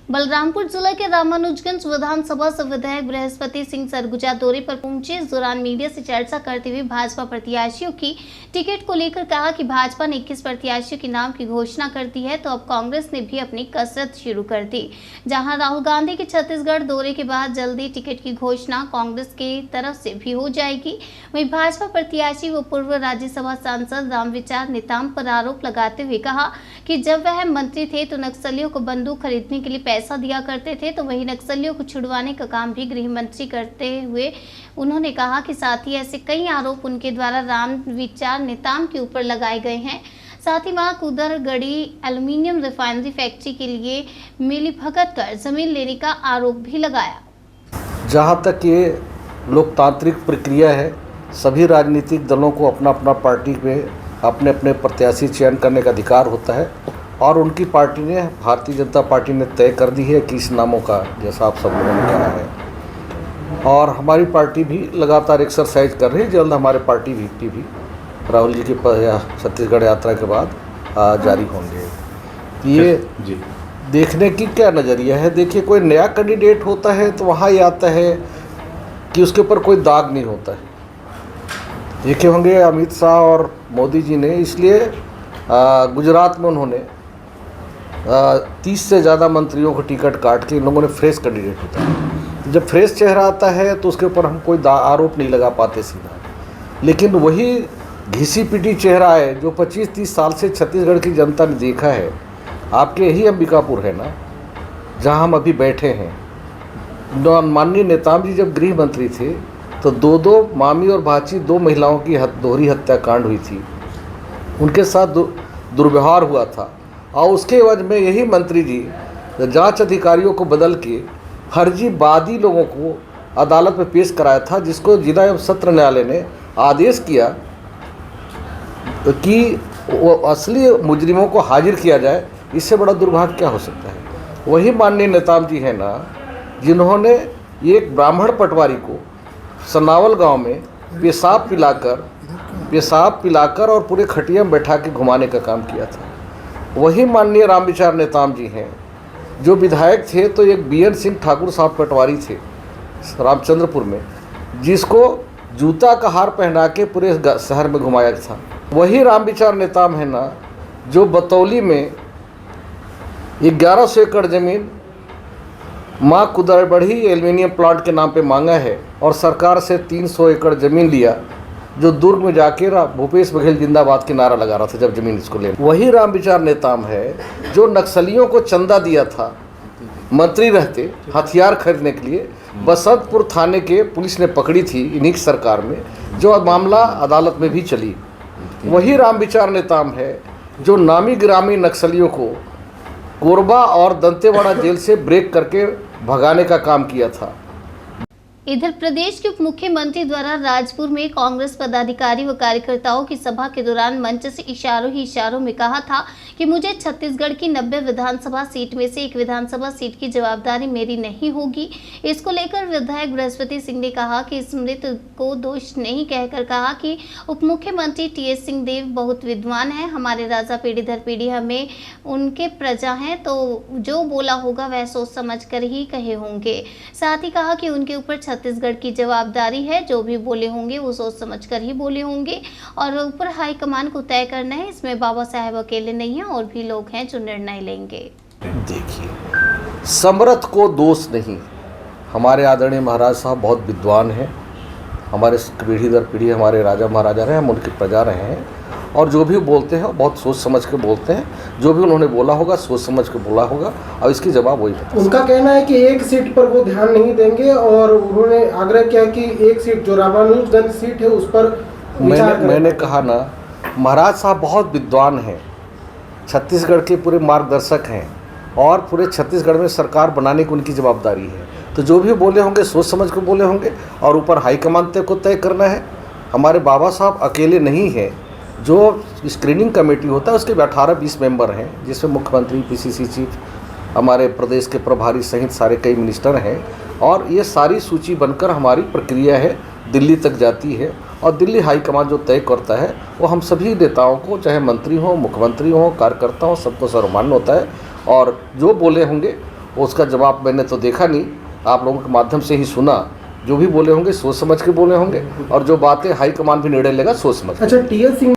बलरामपुर जिले के रामानुजगंज विधानसभा से विधायक बृहस्पति सिंह सरगुजा दौरे पर पहुंचे। इस दौरान मीडिया से चर्चा करते हुए भाजपा प्रत्याशियों की टिकट को लेकर कहा कि भाजपा ने 21 प्रत्याशियों के नाम की घोषणा कर दी है, तो अब कांग्रेस ने भी अपनी कसरत शुरू कर दी। जहां राहुल गांधी के छत्तीसगढ़ दौरे के बाद जल्दी टिकट की घोषणा कांग्रेस की तरफ से भी हो जाएगी। वहीं भाजपा प्रत्याशी व पूर्व राज्यसभा सांसद रामविचार नेताम पर आरोप लगाते हुए कहा कि जब वह मंत्री थे तो नक्सलियों को बंदूक खरीदने के लिए पैसा दिया करते थे, तो वही नक्सलियों को छुड़वाने का काम भी गृह मंत्री करते हुए उन्होंने कहा कि साथ ही ऐसे कई आरोप उनके द्वारा रामविचार नेताम के ऊपर लगाए गए हैं। साथ ही वहां कुदरगढ़ी एल्यूमिनियम रिफाइनरी फैक्ट्री के लिए मिलीभगत कर जमीन लेने का आरोप भी लगाया। जहां तक ये लोकतांत्रिक प्रक्रिया है, सभी राजनीतिक दलों को अपना अपना पार्टी में अपने अपने प्रत्याशी चयन करने का अधिकार होता है और उनकी पार्टी ने, भारतीय जनता पार्टी ने तय कर दी है 21 नामों का, जैसा आप सब लोगों ने कहा है। और हमारी पार्टी भी लगातार एक्सरसाइज कर रही है। जल्द हमारे पार्टी वीपी भी राहुल जी की छत्तीसगढ़ यात्रा के बाद जारी होंगे। ये देखने की क्या नज़रिया है? देखिए, कोई नया कैंडिडेट होता है तो वहाँ ये आता है कि उसके ऊपर कोई दाग नहीं होता है। देखे होंगे अमित शाह और मोदी जी ने, इसलिए गुजरात में उन्होंने 30 से ज़्यादा मंत्रियों को टिकट काट के इन लोगों ने फ्रेश कैंडिडेट होता है। जब फ्रेश चेहरा आता है तो उसके ऊपर हम कोई आरोप नहीं लगा पाते सीधा। लेकिन वही घिसी पिटी चेहरा है जो 25-30 साल से छत्तीसगढ़ की जनता ने देखा है। आपके यही अंबिकापुर है ना, जहां हम अभी बैठे हैं। माननीय नेताम जी जब गृह मंत्री थे तो दो मामी और भाची 2 महिलाओं की दोहरी हत्याकांड हुई थी, उनके साथ दुर्व्यवहार हुआ था। और उसके एवज में यही मंत्री जी जांच अधिकारियों को बदल के फर्जीवादी लोगों को अदालत में पेश कराया था, जिसको जिला एवं सत्र न्यायालय ने आदेश किया कि वो असली मुजरिमों को हाजिर किया जाए। इससे बड़ा दुर्भाग्य क्या हो सकता है? वही माननीय नेताम जी हैं ना, जिन्होंने एक ब्राह्मण पटवारी को सनावल गांव में पेशाब पिलाकर और पूरे खटिया में बैठा के घुमाने का काम किया था। वही माननीय रामविचार नेताम जी हैं जो विधायक थे तो एक बीएन सिंह ठाकुर साहब पटवारी थे रामचंद्रपुर में, जिसको जूता का हार पहना के पूरे शहर में घुमाया था। वही रामविचार नेताम है ना जो बतौली में 1100 एकड़ ज़मीन माँ कुदरबढ़ी एल्यूमिनियम प्लांट के नाम पे मांगा है और सरकार से 300 एकड़ ज़मीन लिया, जो दुर्ग में जाके भूपेश बघेल जिंदाबाद की नारा लगा रहा था जब जमीन इसको ले। वही रामविचार नेताम है जो नक्सलियों को चंदा दिया था मंत्री रहते हथियार खरीदने के लिए। बसंतपुर थाने के पुलिस ने पकड़ी थी इन्हीं की सरकार में, जो मामला अदालत में भी चली। वही रामविचार नेताम है जो नामी गिरामी नक्सलियों को कोरबा और दंतेवाड़ा जेल से ब्रेक करके भगाने का काम किया था। इधर प्रदेश के उप मुख्यमंत्री द्वारा राजपुर में कांग्रेस पदाधिकारी व कार्यकर्ताओं की सभा के दौरान मंच से इशारों में कहा था कि मुझे छत्तीसगढ़ की 90 विधानसभा सीट में से एक विधानसभा सीट की जवाबदारी मेरी नहीं होगी। इसको लेकर विधायक बृहस्पति सिंह ने कहा कि स्मृत को दोष नहीं कहकर कहा कि उप मुख्यमंत्री टीएस सिंहदेव बहुत विद्वान है, हमारे राजा पीढ़ी दर पीढ़ी हमें उनके प्रजा हैं, तो जो बोला होगा वह सोच समझ कर ही कहे होंगे। साथ ही कहा कि उनके ऊपर छत्तीसगढ़ की जवाबदारी है, जो भी बोले होंगे वो सोच समझकर ही बोले होंगे और ऊपर हाईकमान को तय करना है। इसमें बाबा साहेब अकेले नहीं हैं, और भी लोग हैं जो निर्णय लेंगे। देखिए, समर्थ को दोष नहीं। हमारे आदरणीय महाराज साहब बहुत विद्वान हैं, हमारे पीढ़ी दर पीढ़ी हमारे राजा महाराजा रहे, हम उनकी प्रजा रहे हैं और जो भी बोलते हैं बहुत सोच समझ के बोलते हैं। जो भी उन्होंने बोला होगा सोच समझ के बोला होगा और इसकी जवाब वही है। उनका कहना है कि एक सीट पर वो ध्यान नहीं देंगे और उन्होंने आग्रह किया कि एक सीट जो रामानुजगंज सीट है उस पर मैंने कहा ना, महाराज साहब बहुत विद्वान हैं, छत्तीसगढ़ के पूरे मार्गदर्शक हैं और पूरे छत्तीसगढ़ में सरकार बनाने की उनकी जवाबदारी है। तो जो भी बोले होंगे सोच समझ के बोले होंगे और ऊपर हाईकमान को तय करना है। हमारे बाबा साहब अकेले नहीं हैं, जो स्क्रीनिंग कमेटी होता है उसके 18-20 मेंबर हैं, जिसमें मुख्यमंत्री, पीसीसी चीफ, हमारे प्रदेश के प्रभारी सहित सारे कई मिनिस्टर हैं और ये सारी सूची बनकर हमारी प्रक्रिया है दिल्ली तक जाती है और दिल्ली हाईकमान जो तय करता है वो हम सभी नेताओं को, चाहे मंत्री हों, मुख्यमंत्री हों, कार्यकर्ता हों, सबको सर्वमान्य होता है और जो बोले होंगे उसका जवाब मैंने तो देखा नहीं, आप लोगों के माध्यम से ही सुना। जो भी बोले होंगे सोच समझ के बोले होंगे, और जो बातें हाईकमान भी निर्णय लेगा सोच समझ के। अच्छा, टीएस सिंह